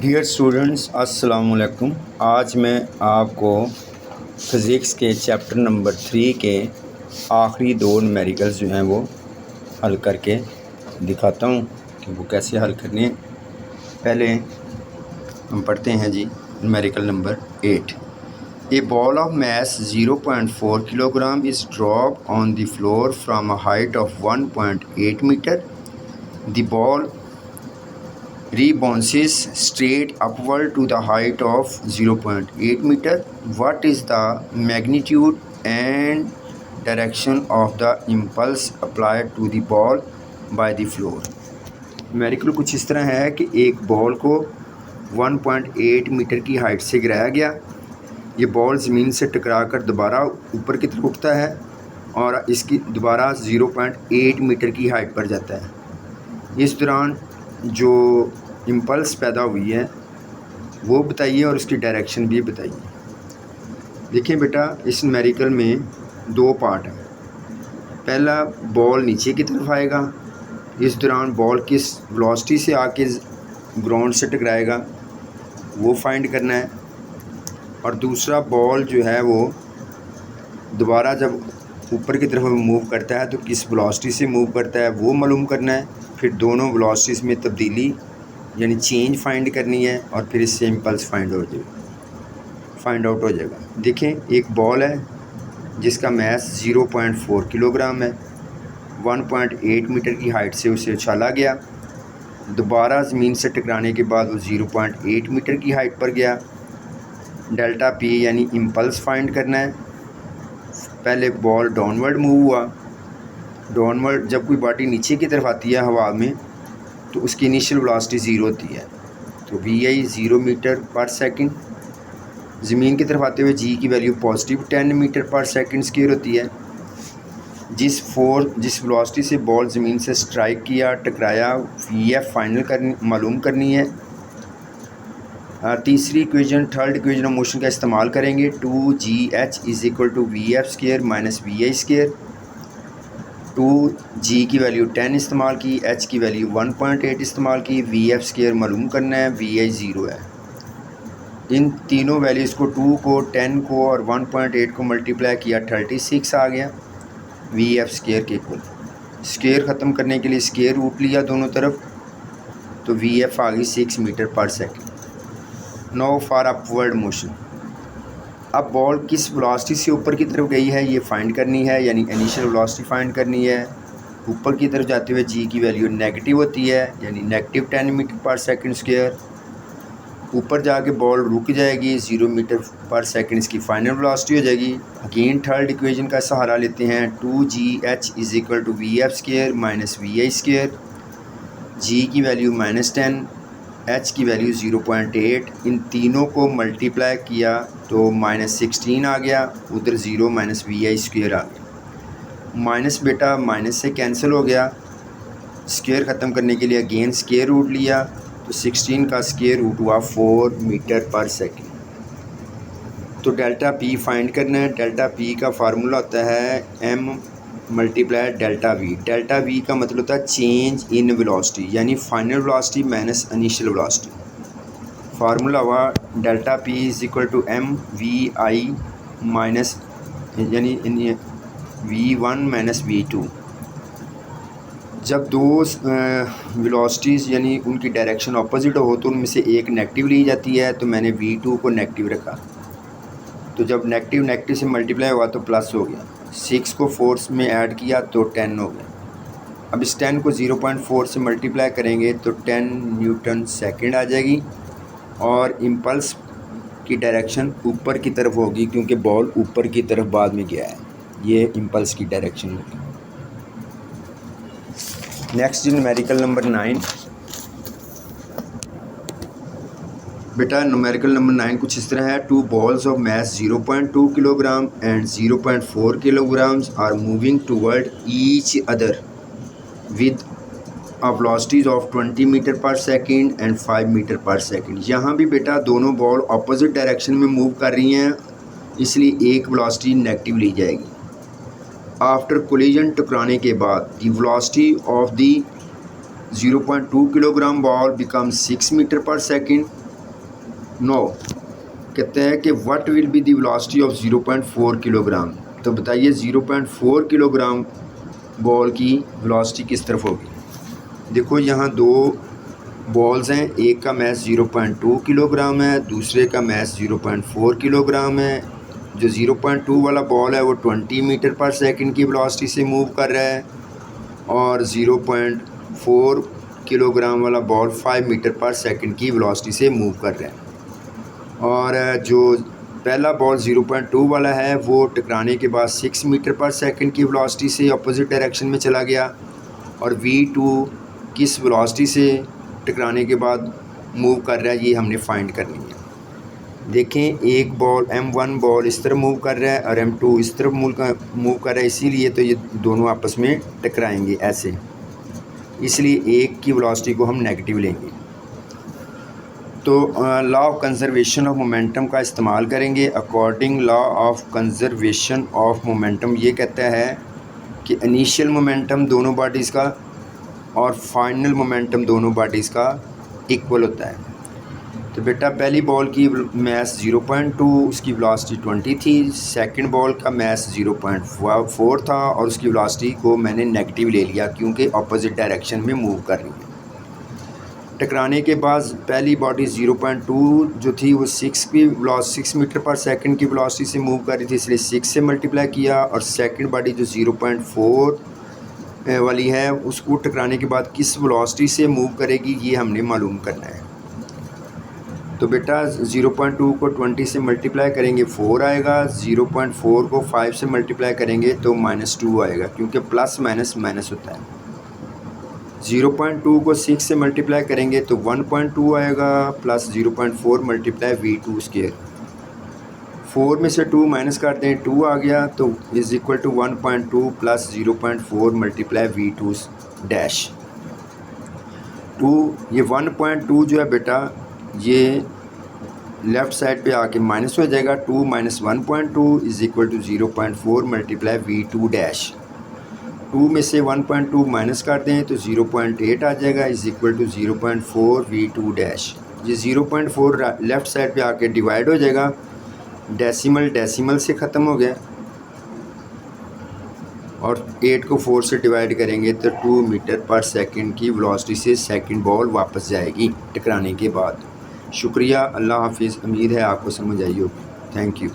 Dear students अस्सलाम वालेकुम। आज मैं आपको फ़िज़िक्स के चैप्टर नंबर 3 के आखिरी दो न्यूमेरिकल्स जो हैं वो हल करके दिखाता हूँ कि वो कैसे हल करने हैं। पहले हम पढ़ते हैं जी numerical number 8। A ball of mass 0.4 kilogram is drop on the floor from a height of 1.8 metre. The ball rebounces straight upward to the height of 0.8 meter. What is the magnitude and direction of the impulse applied to the ball by the floor? Numerical कुछ इस तरह है कि एक ball को 1.8 metre की height से गिराया गया। ये बॉल ज़मीन से टकराकर दोबारा ऊपर की तरफ उठता है और इसकी दोबारा 0.8 मीटर की हाइट पर जाता है। इस दौरान जो इम्पल्स पैदा हुई है वो बताइए और उसकी डायरेक्शन भी बताइए। देखिए बेटा, इस न्यूमेरिकल में दो पार्ट हैं। पहला, बॉल नीचे की तरफ आएगा, इस दौरान बॉल किस वेलोसिटी से आके ग्राउंड से टकराएगा वो फाइंड करना है। और दूसरा, बॉल जो है वो दोबारा जब ऊपर की तरफ मूव करता है तो किस वेलोसिटी से मूव करता है वो मालूम करना है। फिर दोनों वेलोसिटीज़ में तब्दीली यानी चेंज फाइंड करनी है और फिर इससे इम्पल्स फाइंड आउट हो जाएगा। देखें, एक बॉल है जिसका मैस 0.4 किलोग्राम है। 1.8 मीटर की हाइट से उसे उछाला गया, दोबारा ज़मीन से टकराने के बाद वो 0.8 मीटर की हाइट पर गया। डेल्टा पी यानी इम्पल्स फाइंड करना है। पहले बॉल डाउनवर्ड मूव हुआ। डाउनवर्ड जब कोई बॉडी नीचे की तरफ आती है हवा में तो उसकी इनिशियल वेलोसिटी 0 होती है, तो vi 0 मीटर पर सेकंड। ज़मीन की तरफ आते हुए g की वैल्यू पॉजिटिव 10 मीटर पर सेकंड स्क्वायर होती है। जिस वेलोसिटी से बॉल ज़मीन से स्ट्राइक किया, टकराया, vf मालूम करनी है। तीसरी equation, third equation of motion का इस्तेमाल करेंगे। 2gh is equal to vf square minus vi square. 2g की वैल्यू 10 इस्तेमाल की, h की वैल्यू 1.8 इस्तेमाल की, vf स्क्वायर मालूम करना है, vi 0 है। इन तीनों वैल्यूज़ को 2 को 10 को और 1.8 को मल्टीप्लाई किया 36 आ गया vf स्क्वायर के इक्वल। स्क्वायर ख़त्म करने के लिए स्क्वायर रूट लिया दोनों तरफ, तो vf आ गई 6 मीटर पर second. No for upward motion. अब बॉल किस वेलोसिटी से ऊपर की तरफ गई है ये फाइंड करनी है, यानी इनिशियल वेलोसिटी फाइंड करनी है। ऊपर की तरफ जाते हुए g की वैल्यू नेगेटिव होती है, यानी नेगेटिव 10 मीटर पर सेकंड स्क्वायर। ऊपर जाके बॉल रुक जाएगी, 0 मीटर पर सेकंड इसकी फाइनल वेलोसिटी हो जाएगी। अगेन थर्ड इक्वेशन का सहारा लेते हैं। 2gh is equal to vf square minus vi square. g की वैल्यू -10, h की वैल्यू 0.8। इन तीनों को मल्टीप्लाई किया तो -16 आ गया, उधर 0 माइनस vi स्क्वायर आ गया। माइनस बेटा माइनस से कैंसिल हो गया। स्क्वायर ख़त्म करने के लिए अगेन स्क्वायर रूट लिया, तो 16 का स्क्वायर रूट हुआ 4 मीटर पर सेकंड। तो डेल्टा पी फाइंड करना है। डेल्टा पी का फार्मूला होता है m multiply delta V. Delta V का मतलब होता है चेंज इन वेलोसिटी, यानी final velocity minus initial velocity. Formula हुआ delta P is equal to M V I minus यानी v1 माइनस v2। जब दो वेलोसिटीज़ यानी उनकी डायरेक्शन ऑपोजिट हो तो उनमें से एक नेगेटिव ली जाती है, तो मैंने v2 को नेगेटिव रखा। तो जब नेगेटिव नेगेटिव से मल्टीप्लाई हुआ तो प्लस हो गया। 6 को 4 में ऐड किया तो 10 हो गया। अब इस 10 को 0.4 से मल्टीप्लाई करेंगे तो 10 न्यूटन सेकंड आ जाएगी और इम्पल्स की डायरेक्शन ऊपर की तरफ होगी क्योंकि बॉल ऊपर की तरफ बाद में गया है। ये इम्पल्स की डायरेक्शन होगी। Next numerical number 9। बेटा न्यूमेरिकल नंबर 9 कुछ इस तरह है। 2 balls of mass 0.2 kilogram and 0.4 kilograms are moving toward each other with a velocities of 20 metre पर सेकंड एंड 5 मीटर पर सेकंड। यहाँ भी बेटा दोनों बॉल ऑपोजिट डायरेक्शन में मूव कर रही हैं, इसलिए एक वेलोसिटी नेगेटिव ली जाएगी। आफ्टर कोलिजन टकराने के बाद the velocity of the 0.2 kilogram ball become 6 meter पर सेकंड 9 कहते हैं कि what will be the velocity of 0.4 kilogram. तो बताइए 0.4 किलोग्राम बॉल की वेलोसिटी किस तरफ होगी। देखो यहाँ दो बॉल्स हैं, एक का मैस 0.2 किलोग्राम है, दूसरे का मैस 0.4 किलोग्राम है। जो 0.2 वाला बॉल है वो 20 मीटर पर सेकंड की वेलोसिटी से मूव कर रहा है और 0.4 किलोग्राम वाला बॉल 5 मीटर पर सेकंड की वेलोसिटी से मूव कर रहा है। और जो पहला बॉल 0.2 वाला है वो टकराने के बाद 6 मीटर पर सेकंड की वेलोसिटी से अपोजिट डायरेक्शन में चला गया और V2 किस वेलोसिटी से टकराने के बाद मूव कर रहा है ये हमने फाइंड करनी है। देखें एक बॉल M1 बॉल इस तरफ मूव कर रहा है और M2 इस तरफ मूव कर रहा है, इसीलिए तो ये दोनों आपस में टकराएंगे ऐसे, इसलिए एक की वेलोसिटी को हम नेगेटिव लेंगे। तो law of conservation of momentum का इस्तेमाल करेंगे। According law of conservation of momentum ये कहता है कि इनिशियल मोमेंटम दोनों बॉडीज़ का और फाइनल मोमेंटम दोनों बॉडीज़ का इक्वल होता है। तो बेटा पहली बॉल की मैस 0.2 उसकी वेलोसिटी 20 थी, सेकंड बॉल का मैस 0.4 था और उसकी वेलोसिटी को मैंने नेगेटिव ले लिया क्योंकि अपोजिट डायरेक्शन में मूव कर रही है। टकराने के बाद पहली बॉडी 0.2 जो थी वो 6 मीटर पर सेकंड की वेलोसिटी से मूव कर रही थी, इसलिए 6 से मल्टीप्लाई किया। और सेकंड बॉडी जो 0.4 वाली है उसको टकराने के बाद किस वेलोसिटी से मूव करेगी ये हमने मालूम करना है। तो बेटा 0.2 को 20 से मल्टीप्लाई करेंगे 4 आएगा, 0.4 को 5 से मल्टीप्लाई करेंगे तो -2 आएगा क्योंकि प्लस माइनस माइनस होता है। 0.2 को 6 से मल्टीप्लाई करेंगे तो 1.2 आएगा प्लस 0.4 मल्टीप्लाई V2 स्क्वायर। 4 में से 2 माइनस कर दें 2 आ गया तो is equal to 1.2 plus 0.4 multiply V2 dash 2। ये 1.2 जो है बेटा ये लेफ़्ट साइड पे आके माइनस हो जाएगा। 2 minus 1.2 is equal to 0.4 multiply V2 dash. 2 में से 1.2 माइनस कर दें तो 0.8 आ जाएगा is equal to 0.4 V2 dash. ये 0.4 लेफ़्ट साइड पे आके डिवाइड हो जाएगा, डेसिमल से ख़त्म हो गया और 8 को 4 से डिवाइड करेंगे तो 2 मीटर पर सेकंड की वेलोसिटी से सेकंड बॉल वापस जाएगी टकराने के बाद। शुक्रिया, अल्लाह हाफिज़। उम्मीद है आपको समझ आई होगी। Thank you.